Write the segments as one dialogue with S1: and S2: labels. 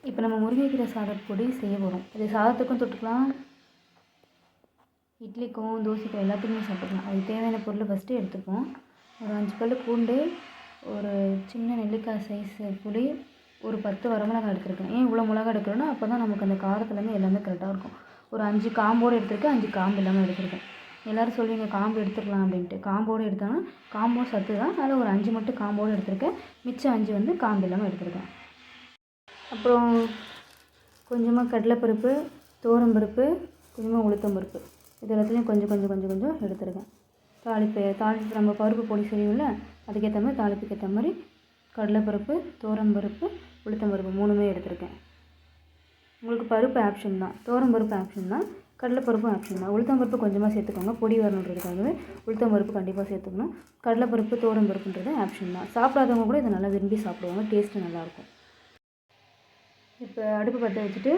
S1: இப்போ நம்ம முருங்கைக்கீரை சாதப்பொடி செய்ய போகிறோம். இது சாதத்துக்கும் தொட்டுக்கலாம், இட்லிக்கும் தோசைக்கும் எல்லாத்துக்குமே சாப்பிட்டுக்கலாம். அதுக்கு தேவையான பொருளை ஃபஸ்ட்டு எடுத்துப்போம். ஒரு 5 பல் பூண்டு, ஒரு சின்ன நெல்லிக்காய் சைஸு புளி, ஒரு 10 வரமிளகாய் எடுத்துருக்கேன். ஏன் இவ்வளோ மிளகா எடுக்கிறோன்னா அப்போ தான் நமக்கு அந்த காரத்துலேருந்து எல்லாமே கரெக்டாக இருக்கும். ஒரு 5 காம்போடு எடுத்துருக்கேன், 5 காம்பு இல்லாமல் எடுத்துருக்கேன். எல்லோரும் சொல்லுவீங்க காம்பு எடுத்துக்கலாம் அப்படின்ட்டு. காம்போடு எடுத்தாங்கன்னா காம்பும் சத்து தான். அதில் ஒரு 5 மட்டும் காம்போடு எடுத்துருக்கேன், மிச்சம் 5 வந்து காம்பு இல்லாமல் எடுத்துருக்கேன். அப்புறம் கொஞ்சமாக கடலைப்பருப்பு, துவரம்பருப்பு, கொஞ்சமாக உளுத்தம்பருப்பு, இது எல்லாத்துலேயும் கொஞ்சம் கொஞ்சம் கொஞ்சம் கொஞ்சம் எடுத்துருக்கேன். தாளிப்பு நம்ம பருப்பு பொடி செய்வோம்ல, அதுக்கேற்ற மாதிரி தாளிப்புக்கு ஏற்ற மாதிரி கடலைப்பருப்பு, துவரம்பருப்பு, உளுத்தம்பருப்பு 3மே எடுத்துருக்கேன். உங்களுக்கு பருப்பு ஆப்ஷன் தான், துவரம்பருப்பு ஆப்ஷன் தான், கடலைப்பருப்பும் ஆப்ஷன் தான். உளுத்தம்பருப்பு கொஞ்சமாக சேர்த்துக்கோங்க, பொடி வரணுன்றதுக்காகவே உளுத்தம்பருப்பு கண்டிப்பாக சேர்த்துக்கணும். கடலைப்பருப்பு, துவரம்பருப்புன்றது ஆப்ஷன் தான். சாப்பிடாதவங்க கூட இதை நல்லா விரும்பி சாப்பிடுவாங்க, டேஸ்ட்டு நல்லாயிருக்கும். இப்போ அடுப்பு பற்ற வச்சுட்டு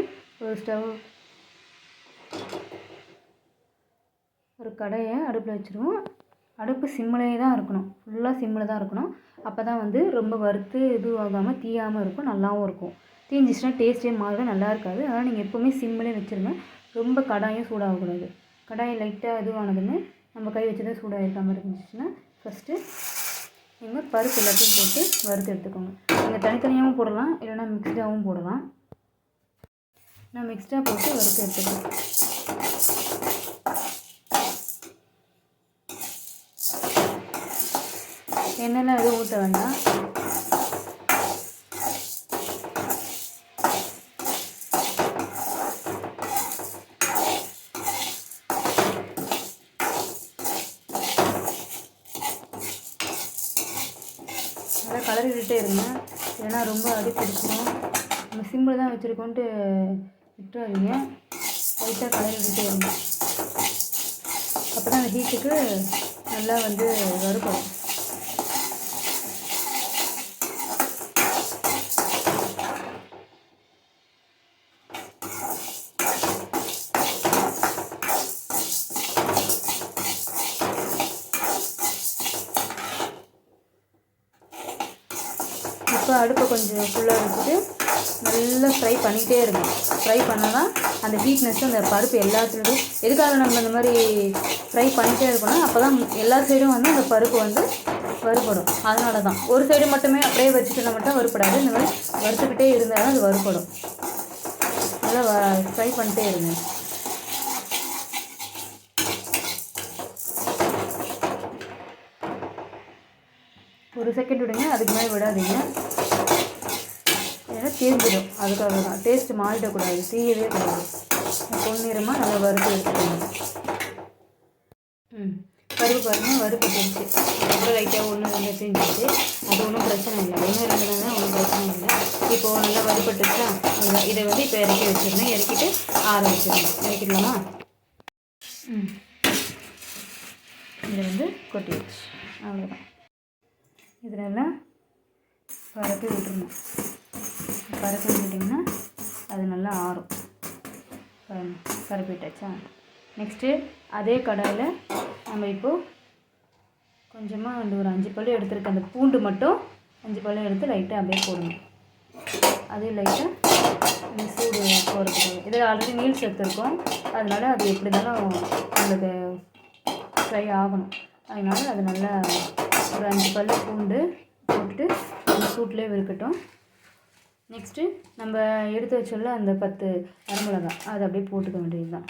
S1: ஒரு கடையை அடுப்பில் வச்சுருவோம். அடுப்பு சிம்மிலே தான் இருக்கணும், ஃபுல்லாக சிம்மில் தான் இருக்கணும். அப்போ தான் வந்து ரொம்ப வறுத்து ஆகாமல் தீயாமல் இருக்கும், நல்லாவும் இருக்கும். தீஞ்சிச்சுன்னா டேஸ்ட்டே மாறும், நல்லா இருக்காது. அதனால் நீங்கள் எப்போவுமே சிம்மிலே வச்சுருங்க. ரொம்ப கடாயும் சூடாகக்கூடாது. கடாயை லைட்டாக இதுவானதுன்னு நம்ம கை வச்சு தான் சூடாக இருக்காமல் இருந்துச்சுன்னா ஃபஸ்ட்டு நீங்கள் பருப்பு எல்லாத்தையும் போட்டு வறுத்து எடுத்துக்கோங்க. நீங்கள் தனித்தனியாகவும் போடலாம், இல்லைனா மிக்ஸ்டாகவும் போடலாம். நான் மிக்ஸ்டாக போட்டு வறுத்து எடுத்துக்கிறேன். எண்ணெய்லாம் எதுவும் ஊற்ற வேண்டாம். நல்லா கலரி விட்டுட்டே இருங்க, ஏன்னா ரொம்ப அடி பிடிச்சிடும். நம்ம சிம்பிள் தான் வச்சுருக்கோன்ட்டு விட்டுறாதீங்க, லைட்டாக கலரி விட்டுட்டே இருங்க. அப்போ தான் அந்த ஹீட்டுக்கு நல்லா வந்து வறுக்கும். இப்போ அடுப்பை கொஞ்சம் ஃபுல்லாக வச்சுட்டு நல்லா ஃப்ரை பண்ணிகிட்டே இருங்க. ஃப்ரை பண்ணால் தான் அந்த ஹீட்னஸ்ஸு அந்த பருப்பு எல்லாத்துலேயும், எதுக்காக நம்ம இந்த மாதிரி ஃப்ரை பண்ணிகிட்டே இருக்கணும், அப்போ தான் எல்லா சைடும் வந்து அந்த பருப்பு வந்து வறுபடும். அதனால தான் ஒரு சைடு மட்டுமே அப்படியே வச்சுட்டு மட்டும் வறுப்படாது, இந்த மாதிரி வறுத்துக்கிட்டே இருந்தால் தான் அது வறுபடும். நல்லா ஃப்ரை பண்ணிட்டே இருங்க. ஒரு செகண்ட் விடுங்க, அதுக்கு மேலே விடாதீங்க, ஏன்னா தீர்ந்துடும். அதுக்காக தான் டேஸ்ட்டு மாறிடக்கூடாது, தீயவே கூடாது. பொன்னிறமாக நல்லா வறுத்து எடுத்துக்கோங்க. பருப்பு பாருங்கள், வறுப்பு போச்சு. அப்புறம் லைட்டாக 1 2 செஞ்சுச்சு, அது ஒன்றும் பிரச்சனை இல்லை. 1 2 தான் ஒன்றும் பிரச்சனை இல்லை. இப்போது நல்லா வறுப்பட்டுச்சா, அதுதான். இதை வந்து இப்போ இறக்கி வச்சிடணும், இறக்கிட்டு ஆற வச்சிடணும். இறக்கிடலாமா? இதை வந்து கொட்டி வச்சு அவ்வளோதான். இதிலெல்லாம் பரப்பி விட்டுருணும். பரப்பி விட்டிங்கன்னா அது நல்லா ஆறும். பரப்பிட்டாச்சா? நெக்ஸ்ட்டு அதே கடாயில் நம்ம இப்போது கொஞ்சமாக அந்த ஒரு 5 பல் எடுத்துருக்க அந்த பூண்டு மட்டும் 5 பல் எடுத்து லைட்டாக அப்படியே போடணும். அதே லைட்டாக இந்த சூடு போகிறதுக்காக. இதில் ஆல்ரெடி நீல் சத்து இருக்கும், அதனால் அது எப்படி இருந்தாலும் நம்மளுக்கு ஃப்ரை ஆகணும். அதனால் அது நல்லா ஒரு 5 பல் பூண்டு போட்டுட்டு அந்த சூட்லேயே இருக்கட்டும். நெக்ஸ்ட்டு நம்ம எடுத்து வச்சோம்ல அந்த 10 வரமிளகாய், அதை அப்படியே போட்டுக்க வேண்டியது தான்.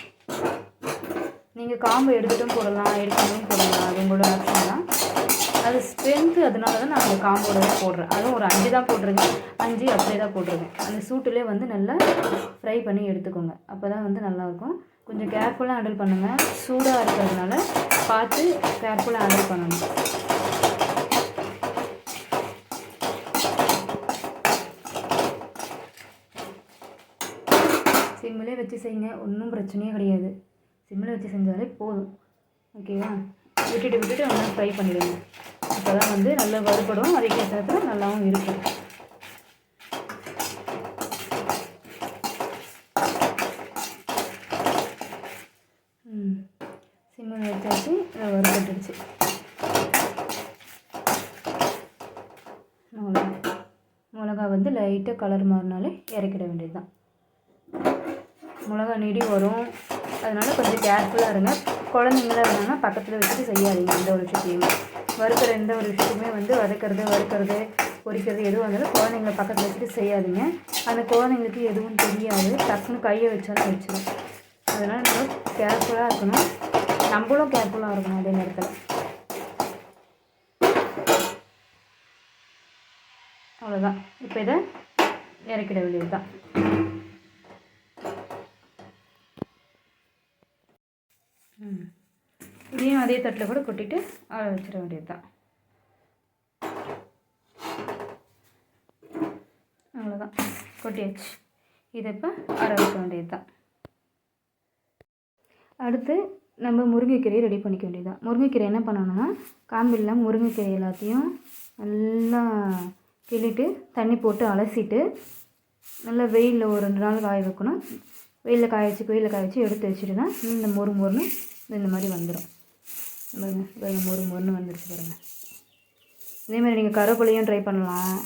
S1: நீங்கள் காம்பு எடுத்துட்டும் போடலாம், எடுக்காமையும் போடலாம், அது உங்களோட ஆப்ஷன் தான். அது ஸ்ட்ரென்த்து, அதனால தான் நான் அந்த காம்போடவே போடுறேன். அதுவும் ஒரு 5 தான் போட்டிருக்கேன், 5 அப்படியே தான் போட்டிருக்கேன். அந்த சூட்டிலே வந்து நல்லா ஃப்ரை பண்ணி எடுத்துக்கோங்க, அப்போ தான் வந்து நல்லாயிருக்கும். கொஞ்சம் கேர்ஃபுல்லாக ஹேண்டில் பண்ணுங்கள், சூடாக இருக்கிறதுனால பார்த்து கேர்ஃபுல்லாக ஹேண்டில் பண்ணணும். சிம்மிலே வச்சு செய்யுங்க, ஒன்றும் பிரச்சனையே கிடையாது. சிம்மில் வச்சு செஞ்சாலே போதும், ஓகேவா? விட்டுட்டு நல்லா ஃப்ரை பண்ணிவிடுங்க. அப்போ தான் வந்து நல்லா வறுபடும், அதே நேரத்தில் நல்லாவும் இருக்கும். சிம்மில் வச்சாச்சு, வறுபட்டுடுச்சு. மிளகா வந்து லைட்டாக கலர் மாறினாலே இறக்கிட வேண்டியது தான். மிளகா நெடி வரும், அதனால் கொஞ்சம் கேர்ஃபுல்லாக இருங்க. குழந்தைங்களாம் இருந்தாங்கன்னா பக்கத்தில் வச்சுட்டு செய்யாதீங்க. எந்த ஒரு விஷயத்தையுமே வறுக்கிற எந்த ஒரு விஷயத்தையுமே வந்து வறுக்கிறது பொரிக்கிறது எதுவும் இருந்தாலும் குழந்தைங்கள பக்கத்தில் வச்சுட்டு செய்யாதீங்க. அந்த குழந்தைங்களுக்கு எதுவும் தெரியாது, டக்குன்னு கையை வச்சாலும் வச்சிடும். அதனால் நம்ம கேர்ஃபுல்லாக இருக்கணும், நம்மளும் கேர்ஃபுல்லாக இருக்கணும் அதே நேரத்தில். அவ்வளோதான். இப்போ இதை இறக்கிட வேண்டியது தான். இதையும் அதே தட்டில் கூட கொட்டிட்டு ஆற வச்சிட வேண்டியது தான். அவ்வளோதான், கொட்டியாச்சு. இதை இப்போ ஆற வைக்க வேண்டியது தான். அடுத்து நம்ம முருங்கைக்கீரையை ரெடி பண்ணிக்க வேண்டியது தான். முருங்கைக்கீரை என்ன பண்ணணும்னா, காம்பில்லாம் முருங்கைக்கீரை எல்லாத்தையும் நல்லா கிள்ளிட்டு தண்ணி போட்டு அலசிட்டு நல்லா வெயிலில் ஒரு 2 நாள் காய வைக்கணும். வெயிலில் காய வச்சு எடுத்து வச்சுட்டுனா இந்த மொறுன்னு இந்த மாதிரி வந்துடும். மொறுன்னு வந்துடுச்சு பாருங்கள். இதேமாதிரி நீங்கள் கருவேப்பிலையும் ட்ரை பண்ணலாம்,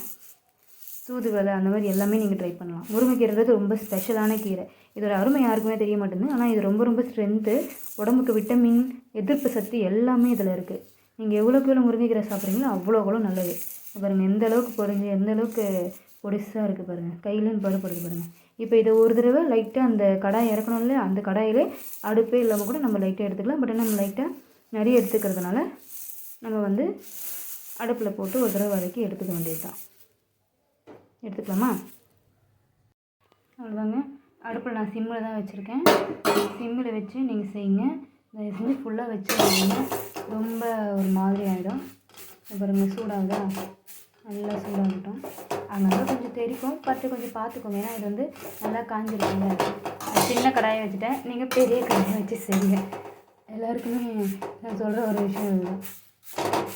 S1: தூதுவளை அந்த மாதிரி எல்லாமே நீங்கள் ட்ரை பண்ணலாம். முருங்கைக்கீரைன்றது ரொம்ப ஸ்பெஷலான கீரை. இதோட அருமை யாருக்குமே தெரிய மாட்டேங்குது. ஆனால் இது ரொம்ப ஸ்ட்ரென்த்து, உடம்புக்கு விட்டமின், எதிர்ப்பு சக்தி எல்லாமே இதில் இருக்குது. நீங்கள் எவ்வளோக்கு எவ்வளோ முருங்கைக்கீரை சாப்பிட்றீங்களோ அவ்வளோ நல்லது. பாருங்கள் எந்த அளவுக்கு பொரிஞ்சு எந்த அளவுக்கு பொடிசாக இருக்குது பாருங்கள், கையிலேன்னு படுப்படுது பாருங்கள். இப்போ இதை ஒரு தடவை லைட்டாக அந்த கடாய் இறக்கணும் இல்லை, அந்த கடாயிலே அடுப்பே இல்லாமல் கூட நம்ம லைட்டாக எடுத்துக்கலாம். பட் நம்ம லைட்டாக நிறைய எடுத்துக்கிறதுனால நம்ம வந்து அடுப்பில் போட்டு ஒரு தடவை வதக்கி எடுத்துக்க வேண்டியது தான். எடுத்துக்கலாமா? அவ்வளோதாங்க. அடுப்பில் நான் சிம்மில் தான் வச்சுருக்கேன். சிம்மில் வச்சு நீங்கள் செய்யுங்க. இதை செஞ்சு ஃபுல்லாக வச்சுருந்தீங்க ரொம்ப ஒரு மாதிரி ஆகிடும். பாருங்கள் சூடாகுதா, நல்லா சூடாகட்டும். அதனால கொஞ்சம் தெரிக்கும், கொஞ்சம் பார்த்துக்கோங்க. ஏன்னா இது வந்து நல்லா காஞ்சிருக்குங்க. சின்ன கடாயை வச்சுட்டேன், நீங்கள் பெரிய கடாயை வச்சு செய்யுங்க. எல்லாருக்குமே நான் சொல்கிற ஒரு விஷயம் இதுதான்.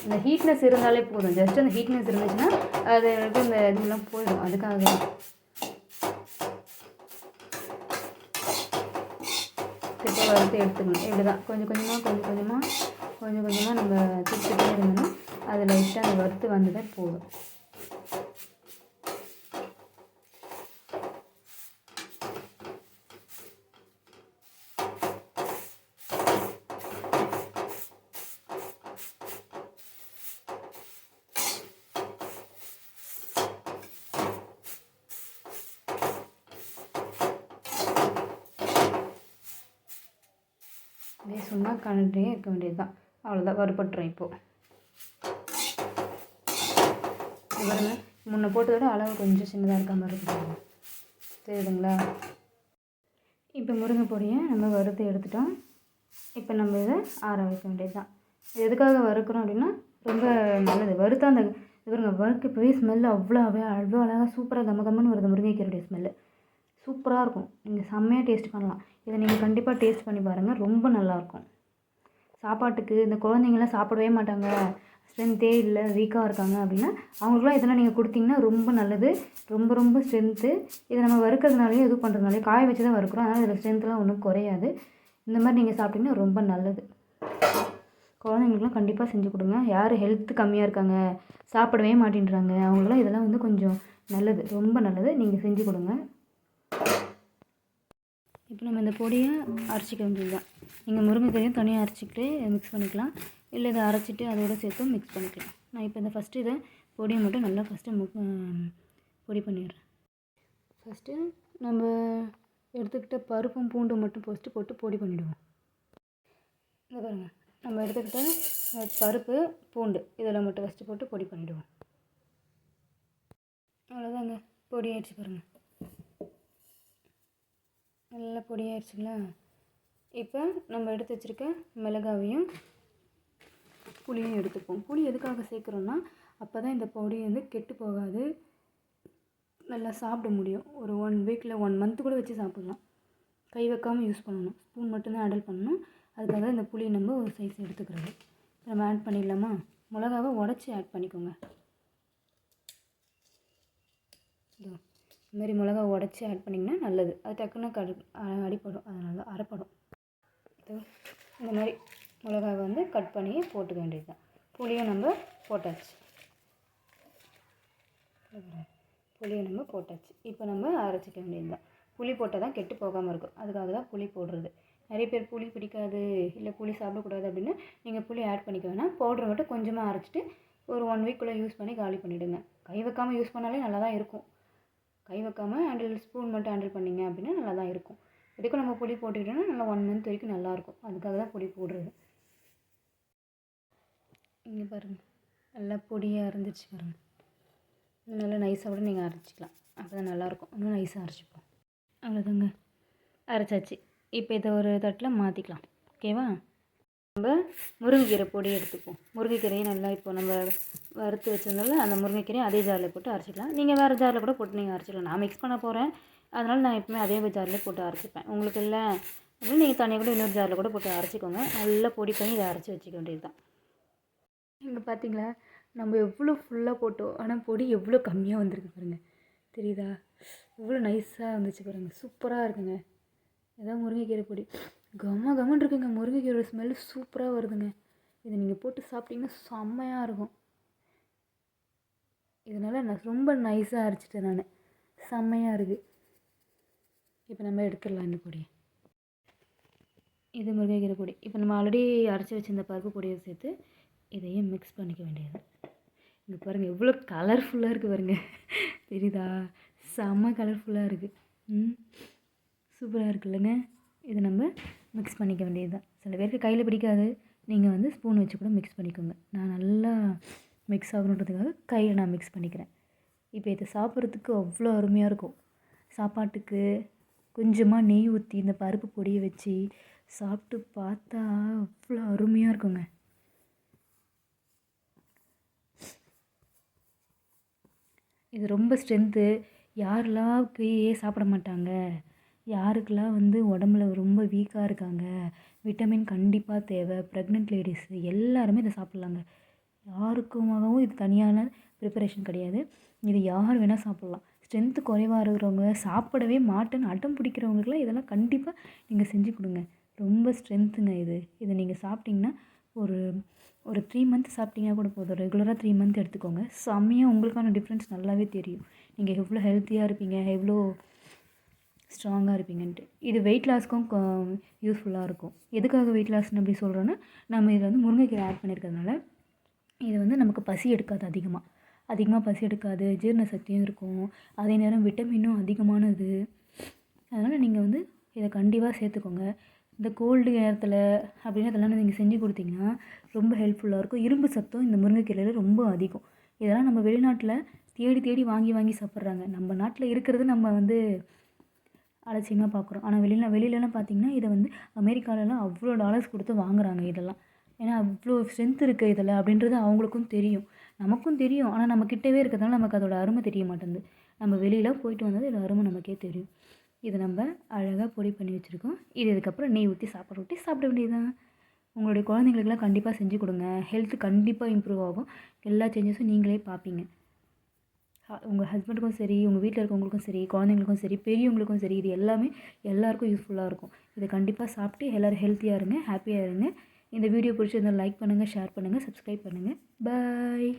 S1: இந்த ஹீட்னஸ் இருந்தாலே போதும். ஜஸ்ட் அந்த ஹீட்னஸ் இருந்துச்சுன்னா அது இந்த இதெல்லாம் போயிடும். அதுக்காக இப்போ வறுத்து எடுத்துக்கணும். இப்படி தான் கொஞ்சம் கொஞ்சமாக நம்ம திருப்பிட்டே இருந்தோம்னா அது லைட்டாக அந்த வறுத்து வந்ததே போதும். அப்படியே சும்மா கலந்துட்டே இருக்க வேண்டியது தான். அவ்வளோதான், வறுபட்டுரும். இப்போது பாருங்க, முன்ன போட்டதோட அளவு கொஞ்சம் சின்னதாக இருக்க மாதிரி இருக்குது, தெரியுதுங்களா? இப்போ முருங்கை பொடியை நம்ம வறுத்து எடுத்துட்டோம். இப்போ நம்ம இதை ஆற வைக்க வேண்டியது தான். எதுக்காக வறுக்கிறோம் அப்படின்னா ரொம்ப நல்லது. வறுத்தா அந்த பாருங்க வறுக்க இப்போவே ஸ்மெல்லு அவ்வளோ அழகாக சூப்பராக கம்மன்னு வருது. முருங்கைக்கீரையுடைய ஸ்மெல்லு சூப்பராக இருக்கும். நீங்கள் செம்மையாக டேஸ்ட் பண்ணலாம். இதை நீங்கள் கண்டிப்பாக டேஸ்ட் பண்ணி பாருங்கள், ரொம்ப நல்லாயிருக்கும். சாப்பாட்டுக்கு இந்த குழந்தைங்களாம் சாப்பிடவே மாட்டாங்க, ஸ்ட்ரென்த்தே இல்லை, வீக்காக இருக்காங்க அப்படின்னா அவங்களுக்குலாம் இதெல்லாம் நீங்கள் கொடுத்தீங்கன்னா ரொம்ப நல்லது. ரொம்ப ஸ்ட்ரென்த்து. இதை நம்ம வறுக்கிறதுனாலையும் இது பண்ணுறதுனாலையும் காய வச்சு தான் வறுக்கிறோம், அதனால் இதில் ஸ்ட்ரென்த்லாம் ஒன்றும் குறையாது. இந்த மாதிரி நீங்கள் சாப்பிட்டிங்கன்னா ரொம்ப நல்லது. குழந்தைங்களுக்குலாம் கண்டிப்பாக செஞ்சு கொடுங்க. யார் ஹெல்த்து கம்மியாக இருக்காங்க, சாப்பிடவே மாட்டேன்றாங்க, அவங்களாம் இதெல்லாம் வந்து கொஞ்சம் நல்லது, ரொம்ப நல்லது. நீங்கள் செஞ்சு கொடுங்க. இப்போ நம்ம இந்த பொடியை அரைச்சிக்க வேண்டியது தான். நீங்கள் முருங்கைக்கீரையும் தனியாக அரைச்சிக்கிட்டு மிக்ஸ் பண்ணிக்கலாம், இல்லை இதை அரைச்சிட்டு அதோடு சேர்த்து மிக்ஸ் பண்ணிக்கலாம். நான் இப்போ இந்த ஃபஸ்ட்டு இதை பொடியை மட்டும் நல்லா பொடி பண்ணிடுறேன். ஃபஸ்ட்டு நம்ம எடுத்துக்கிட்ட பருப்பும் பூண்டு மட்டும் போட்டு பொடி பண்ணிவிடுவோம். இந்த பாருங்கள், நம்ம எடுத்துக்கிட்ட பருப்பு பூண்டு இதெல்லாம் மட்டும் ஃபஸ்ட்டு போட்டு பொடி பண்ணிவிடுவோம். அவ்வளோதாங்க, பொடி ஆகிடுச்சு பாருங்கள், நல்லா பொடியாகிடுச்சுங்களா? இப்போ நம்ம எடுத்து வச்சுருக்க மிளகாவையும் புளியும் எடுத்துப்போம். புளி எதுக்காக சேர்க்குறோன்னா அப்போ தான் இந்த பொடி வந்து கெட்டு போகாது, நல்லா சாப்பிட முடியும். ஒரு 1 வீக்கில் 1 மந்த்து கூட வச்சு சாப்பிட்லாம். கை வைக்காமல் யூஸ் பண்ணணும், ஸ்பூன் மட்டும்தான் ஹேண்டில் பண்ணணும். அதுக்காக இந்த புளி நம்ம ஒரு சைஸ் எடுத்துக்கிறது. நம்ம ஆட் பண்ணிடலாமா? மிளகாவை உடச்சி ஆட் பண்ணிக்கோங்க. இதுமாரி மிளகா உடச்சி ஆட் பண்ணிங்கன்னா நல்லது. அது டக்குன்னு அடிப்படும், அதனால அரைப்படும். இந்த மாதிரி மிளகாவை வந்து கட் பண்ணி போட்டுக்க வேண்டியது தான். புளியும் நம்ம போட்டாச்சு. புளியை நம்ம போட்டாச்சு. இப்போ நம்ம அரைச்சிக்க வேண்டியது தான். புளி போட்டால் தான் கெட்டு போகாமல் இருக்கும். அதுக்காக தான் புளி போடுறது. நிறைய பேர் புளி பிடிக்காது, இல்லை புளி சாப்பிடக்கூடாது அப்படின்னு நீங்கள் புளி ஆட் பண்ணிக்க வேணாம். பவுட்ரு மட்டும் கொஞ்சமாக அரைச்சிட்டு ஒரு 1 வீக்குள்ளே யூஸ் பண்ணி காலி பண்ணிவிடுங்க. கை வைக்காமல் யூஸ் பண்ணாலே நல்லா தான் இருக்கும். கை வைக்காமல் ஸ்பூன் மட்டும் ஹேண்டில் பண்ணிங்க அப்படின்னா நல்லா தான் இருக்கும். இதுக்கும் நம்ம பொடி போட்டுக்கிட்டோன்னா நல்லா 1 மந்த் வரைக்கும் நல்லாயிருக்கும். அதுக்காக தான் பொடி போடுறது. இங்கே பாருங்கள், நல்லா பொடியாக இருந்துச்சு பாருங்கள். நல்லா நைஸாக கூட நீங்கள் அரைச்சிக்கலாம். அப்போ தான் நல்லாயிருக்கும். இன்னும் நைஸாக அரைச்சிப்போம். அவ்வளோதாங்க, அரைச்சாச்சு. இப்போ இதை ஒரு தட்டில் மாற்றிக்கலாம். ஓகேவா? நம்ம முருங்கைக்கீரை பொடி எடுத்துப்போம். முருங்கைக்கீரையை நல்லா இப்போ நம்ம வறுத்து வச்சிருந்தால அந்த முருங்கைக்கீரையை அதே ஜாரில் போட்டு அரைச்சிக்கலாம். நீங்கள் வேறு ஜாரில் கூட போட்டு நீங்கள் அரைச்சிக்கலாம். நான் மிக்ஸ் பண்ண போகிறேன், அதனால் நான் எப்பவுமே அதே ஜாரில் போட்டு அரைச்சிப்பேன். உங்களுக்கு இல்லை அப்படின்னு நீங்கள் தனியாக கூட இன்னொரு ஜாரில் கூட போட்டு அரைச்சிக்கோங்க. நல்லா பொடி பண்ணி இதை அரைச்சி வச்சுக்க வேண்டியது தான். இங்கே பார்த்தீங்களா, நம்ம எவ்வளோ ஃபுல்லாக போட்டோம், ஆனால் பொடி எவ்வளோ கம்மியாக வந்திருக்கு பாருங்கள். தெரியுதா? எவ்வளோ நைஸாக வந்துச்சு பாருங்கள். சூப்பராக இருக்குங்க. இதான் முருங்கைக்கீரை பொடி. கமன்னு இருக்குங்க. முருங்கைக்கீரை ஸ்மெல்லு சூப்பராக வருதுங்க. இதை நீங்கள் போட்டு சாப்பிட்டிங்கன்னா செம்மையாக இருக்கும். இதனால் நான் ரொம்ப நைஸாக அரைச்சிட்டேன் நான். செம்மையாக இருக்குது. இப்போ நம்ம எடுத்துடலாம் இந்த பொடியை. இது முருங்கைக்கீரை பொடி. இப்போ நம்ம ஆல்ரெடி அரைச்சி வச்சிருந்த பருப்பு பொடியை சேர்த்து இதையும் மிக்ஸ் பண்ணிக்க வேண்டியது. இங்கே பாருங்கள் எவ்வளோ கலர்ஃபுல்லாக இருக்குது பாருங்கள். தெரியுதா? செம்ம கலர்ஃபுல்லாக இருக்குது. சூப்பராக இருக்குல்லங்க. இதை நம்ம மிக்ஸ் பண்ணிக்க வேண்டியது தான். சில பேருக்கு கையில் பிடிக்காது, நீங்கள் வந்து ஸ்பூன் வச்சு கூட மிக்ஸ் பண்ணிக்கோங்க. நான் நல்லா மிக்ஸ் ஆகணுன்றதுக்காக கையில் நான் மிக்ஸ் பண்ணிக்கிறேன். இப்போ இதை சாப்பிட்றதுக்கு அவ்வளோ அருமையாக இருக்கும். சாப்பாட்டுக்கு கொஞ்சமாக நெய் ஊற்றி இந்த பருப்பு பொடியை வச்சு சாப்பிட்டு பார்த்தா அவ்வளோ அருமையாக இருக்குங்க. இது ரொம்ப ஸ்ட்ரென்த்து. யாரெல்லாம் கீரையே சாப்பிட மாட்டாங்க, யாருக்கெல்லாம் வந்து உடம்புல ரொம்ப வீக்காக இருக்காங்க, விட்டமின் கண்டிப்பாக தேவை, ப்ரெக்னென்ட் லேடிஸு எல்லாருமே இதை சாப்பிட்லாங்க. யாருக்குமாகவும் இது தனியான ப்ரிப்பரேஷன் கிடையாது. இது யார் வேணால் சாப்பிட்லாம். ஸ்ட்ரென்த்து குறைவாக இருக்கிறவங்க, சாப்பிடவே மாட்டேன்னு அடம் பிடிக்கிறவங்களுக்குலாம் இதெல்லாம் கண்டிப்பாக நீங்கள் செஞ்சு கொடுங்க. ரொம்ப ஸ்ட்ரென்த்துங்க இது. இதை நீங்கள் சாப்பிட்டிங்கன்னா ஒரு 3 மந்த் சாப்பிட்டிங்கன்னா கூட போதும். ரெகுலராக 3 மந்த் எடுத்துக்கோங்க. செம்மையாக உங்களுக்கான டிஃப்ரென்ஸ் நல்லாவே தெரியும். நீங்கள் எவ்வளோ ஹெல்த்தியாக இருப்பீங்க, எவ்வளோ ஸ்ட்ராங்காக இருப்பீங்கன்ட்டு. இது வெயிட் லாஸ்க்கும் யூஸ்ஃபுல்லாக இருக்கும். எதுக்காக வெயிட் லாஸ்ன்னு அப்படி சொல்கிறோன்னா, நம்ம இதில் வந்து முருங்கைக்கீரை ஆட் பண்ணியிருக்கிறதுனால இது வந்து நமக்கு பசி எடுக்காது. அதிகமாக பசி எடுக்காது. ஜீரண சக்தியும் இருக்கும். அதே நேரம் விட்டமினும் அதிகமானது. அதனால் நீங்கள் வந்து இதை கண்டிப்பாக சேர்த்துக்கோங்க. இந்த கோல்டு நேரத்தில் அப்படின்னு அதெல்லாம் நீங்கள் செஞ்சு கொடுத்தீங்கன்னா ரொம்ப ஹெல்ப்ஃபுல்லாக இருக்கும். இரும்பு சத்தும் இந்த முருங்கைக்கீரையில் ரொம்ப அதிகம். இதெல்லாம் நம்ம வெளிநாட்டில் தேடி வாங்கி சாப்பிட்றாங்க. நம்ம நாட்டில் இருக்கிறது நம்ம வந்து அலட்சியமாக பார்க்குறோம். ஆனால் வெளியிலலாம் பார்த்திங்கன்னா இதை வந்து அமெரிக்காலலாம் அவ்வளோ டாலர்ஸ் கொடுத்து வாங்குறாங்க இதெல்லாம். ஏன்னா அவ்வளோ ஸ்ட்ரென்த் இருக்குது இதில் அப்படின்றது அவங்களுக்கும் தெரியும், நமக்கும் தெரியும். ஆனால் நம்ம கிட்டவே இருக்கிறதுனால நமக்கு அதோட அருமை தெரிய மாட்டேங்குது. நம்ம வெளியில் போயிட்டு வந்தது இதோட அருமை நமக்கே தெரியும். இதை நம்ம அழகாக பொடி பண்ணி வச்சுருக்கோம். இதுக்கப்புறம் நெய் ஊற்றி சாப்பிட வேண்டியதுதான். உங்களுடைய குழந்தைங்களுக்கெல்லாம் கண்டிப்பாக செஞ்சு கொடுங்க. ஹெல்த்து கண்டிப்பாக இம்ப்ரூவ் ஆகும். எல்லா சேஞ்சஸும் நீங்களே பார்ப்பீங்க. உங்கள் ஹஸ்பண்டுக்கும் சரி, உங்கள் வீட்டில் இருக்கவங்களுக்கும் சரி, குழந்தைங்களுக்கும் சரி, பெரியவங்களுக்கும் சரி, இது எல்லாமே எல்லாேருக்கும் யூஸ்ஃபுல்லாக இருக்கும். இதை கண்டிப்பாக சாப்பிட்டு எல்லோரும் ஹெல்த்தியாக இருங்க, ஹாப்பியாக இருங்க. இந்த வீடியோ பிடிச்சிருந்தால் லைக் பண்ணுங்கள், ஷேர் பண்ணுங்கள், சப்ஸ்கிரைப் பண்ணுங்கள். பாய்.